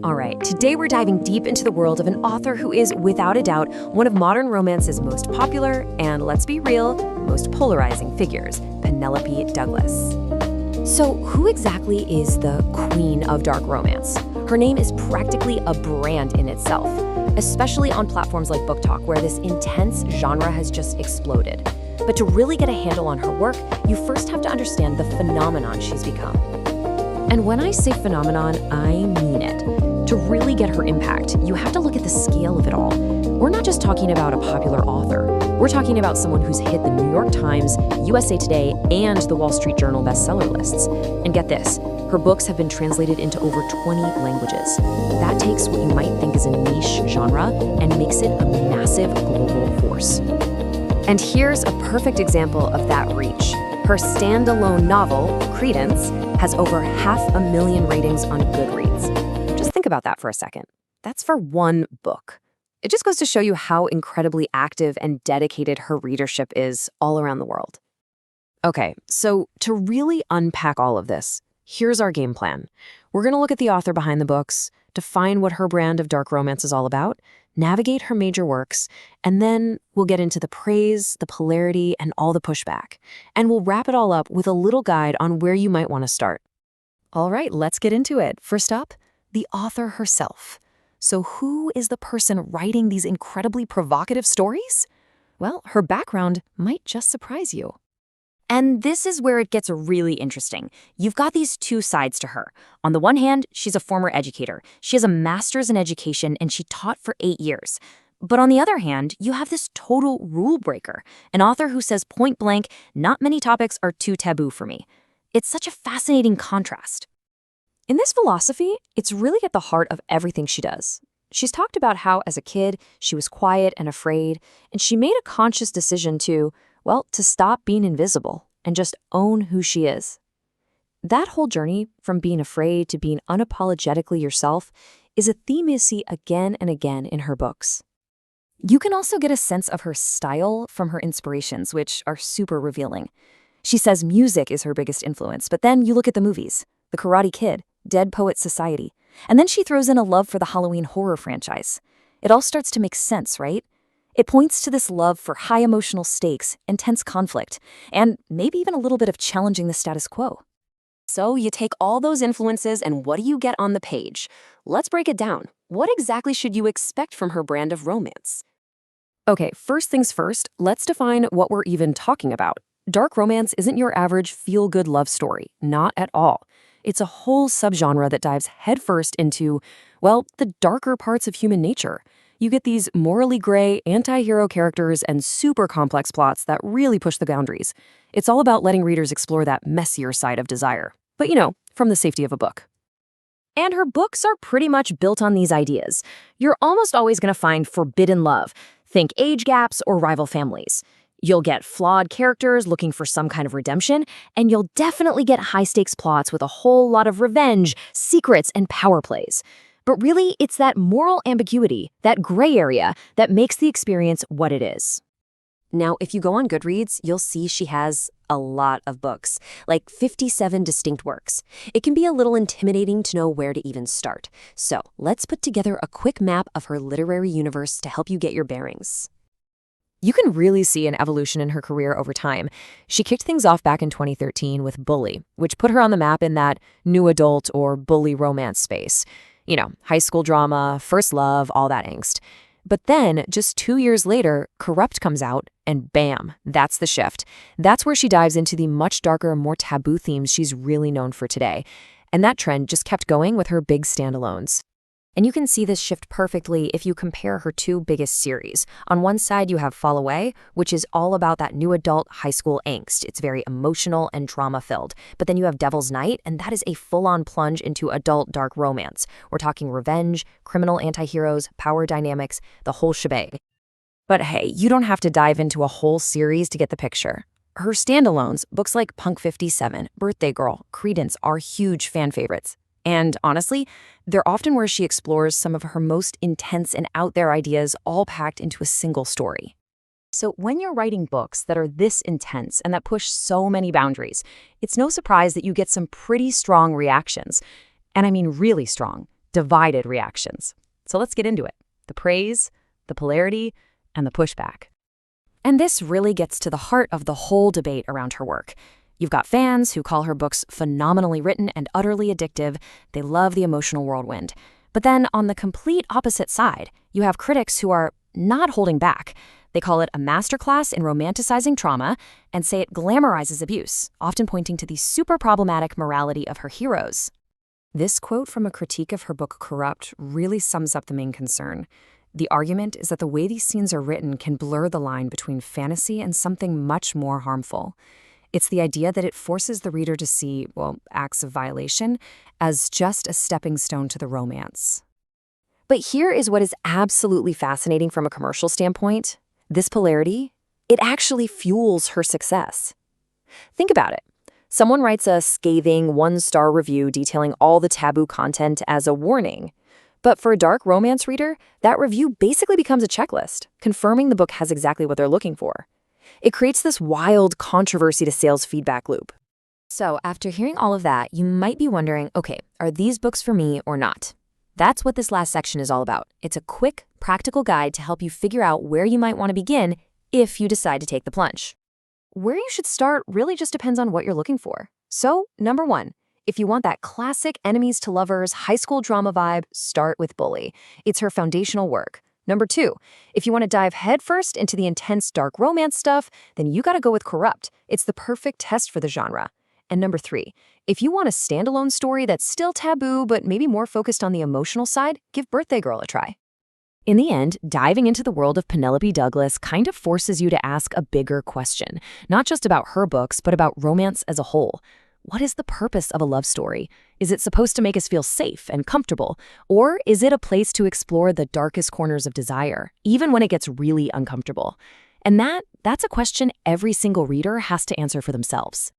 All right, today we're diving deep into the world of an author who is, without a doubt, one of modern romance's most popular and, let's be real, most polarizing figures, Penelope Douglas. So, who exactly is the queen of dark romance? Her name is practically a brand in itself, especially on platforms like Book Talk, where this intense genre has just exploded. But to really get a handle on her work, you first have to understand the phenomenon she's become. And when I say phenomenon, I mean it. To really get her impact, you have to look at the scale of it all. We're not just talking about a popular author. We're talking about someone who's hit the New York Times, USA Today, and the Wall Street Journal bestseller lists. And get this, her books have been translated into over 20 languages. That takes what you might think is a niche genre and makes it a massive global force. And here's a perfect example of that reach. Her standalone novel, Credence, has over 500,000 ratings on Goodreads. Just think about that for a second. That's for one book. It just goes to show you how incredibly active and dedicated her readership is all around the world. Okay, so to really unpack all of this, here's our game plan. We're going to look at the author behind the books, define what her brand of dark romance is all about, navigate her major works, and then we'll get into the praise, the polarity, and all the pushback. And we'll wrap it all up with a little guide on where you might want to start. All right, let's get into it. First up, the author herself. So who is the person writing these incredibly provocative stories? Well, her background might just surprise you. And this is where it gets really interesting. You've got these two sides to her. On the one hand, she's a former educator. She has a master's in education and she taught for 8 years. But on the other hand, you have this total rule breaker, an author who says point blank, not many topics are too taboo for me. It's such a fascinating contrast. In this philosophy, it's really at the heart of everything she does. She's talked about how, as a kid, she was quiet and afraid, and she made a conscious decision to stop being invisible and just own who she is. That whole journey from being afraid to being unapologetically yourself is a theme you see again and again in her books. You can also get a sense of her style from her inspirations, which are super revealing. She says music is her biggest influence, but then you look at the movies, The Karate Kid, Dead Poets Society, and then she throws in a love for the Halloween horror franchise. It all starts to make sense, right? It points to this love for high emotional stakes, intense conflict, and maybe even a little bit of challenging the status quo. So you take all those influences and what do you get on the page? Let's break it down. What exactly should you expect from her brand of romance? Okay, first things first, let's define what we're even talking about. Dark romance isn't your average feel-good love story, not at all. It's a whole subgenre that dives headfirst into, the darker parts of human nature. You get these morally gray, anti-hero characters and super complex plots that really push the boundaries. It's all about letting readers explore that messier side of desire. But from the safety of a book. And her books are pretty much built on these ideas. You're almost always going to find forbidden love. Think age gaps or rival families. You'll get flawed characters looking for some kind of redemption, and you'll definitely get high-stakes plots with a whole lot of revenge, secrets, and power plays. But really, it's that moral ambiguity, that gray area, that makes the experience what it is. Now, if you go on Goodreads, you'll see she has a lot of books, like 57 distinct works. It can be a little intimidating to know where to even start. So let's put together a quick map of her literary universe to help you get your bearings. You can really see an evolution in her career over time. She kicked things off back in 2013 with Bully, which put her on the map in that new adult or bully romance space. High school drama, first love, all that angst. But then, just 2 years later, Corrupt comes out, and bam, that's the shift. That's where she dives into the much darker, more taboo themes she's really known for today. And that trend just kept going with her big standalones. And you can see this shift perfectly if you compare her two biggest series. On one side, you have Fall Away, which is all about that new adult high school angst. It's very emotional and drama-filled. But then you have Devil's Night, and that is a full-on plunge into adult dark romance. We're talking revenge, criminal anti-heroes, power dynamics, the whole shebang. But hey, you don't have to dive into a whole series to get the picture. Her standalones, books like Punk 57, Birthday Girl, Credence, are huge fan favorites. And honestly, they're often where she explores some of her most intense and out there ideas all packed into a single story. So when you're writing books that are this intense and that push so many boundaries, it's no surprise that you get some pretty strong reactions. And I mean really strong. divided reactions. So let's get into it. The praise, the polarity, and the pushback. And this really gets to the heart of the whole debate around her work. You've got fans who call her books phenomenally written and utterly addictive. They love the emotional whirlwind. But then on the complete opposite side, you have critics who are not holding back. They call it a masterclass in romanticizing trauma and say it glamorizes abuse, often pointing to the super problematic morality of her heroes. This quote from a critique of her book Corrupt really sums up the main concern. The argument is that the way these scenes are written can blur the line between fantasy and something much more harmful. It's the idea that it forces the reader to see, acts of violation as just a stepping stone to the romance. But here is what is absolutely fascinating from a commercial standpoint. This polarity, it actually fuels her success. Think about it. Someone writes a scathing one-star review detailing all the taboo content as a warning. But for a dark romance reader, that review basically becomes a checklist, confirming the book has exactly what they're looking for. It creates this wild controversy to sales feedback loop. So after hearing all of that, you might be wondering, okay, are these books for me or not? That's what this last section is all about. It's a quick, practical guide to help you figure out where you might want to begin if you decide to take the plunge. Where you should start really just depends on what you're looking for. So, number 1, if you want that classic enemies to lovers high school drama vibe, start with Bully. It's her foundational work. Number 2, if you want to dive headfirst into the intense dark romance stuff, then you gotta go with Corrupt. It's the perfect test for the genre. And number 3, if you want a standalone story that's still taboo but maybe more focused on the emotional side, give Birthday Girl a try. In the end, diving into the world of Penelope Douglas kind of forces you to ask a bigger question, not just about her books, but about romance as a whole. What is the purpose of a love story? Is it supposed to make us feel safe and comfortable? Or is it a place to explore the darkest corners of desire, even when it gets really uncomfortable? And that's a question every single reader has to answer for themselves.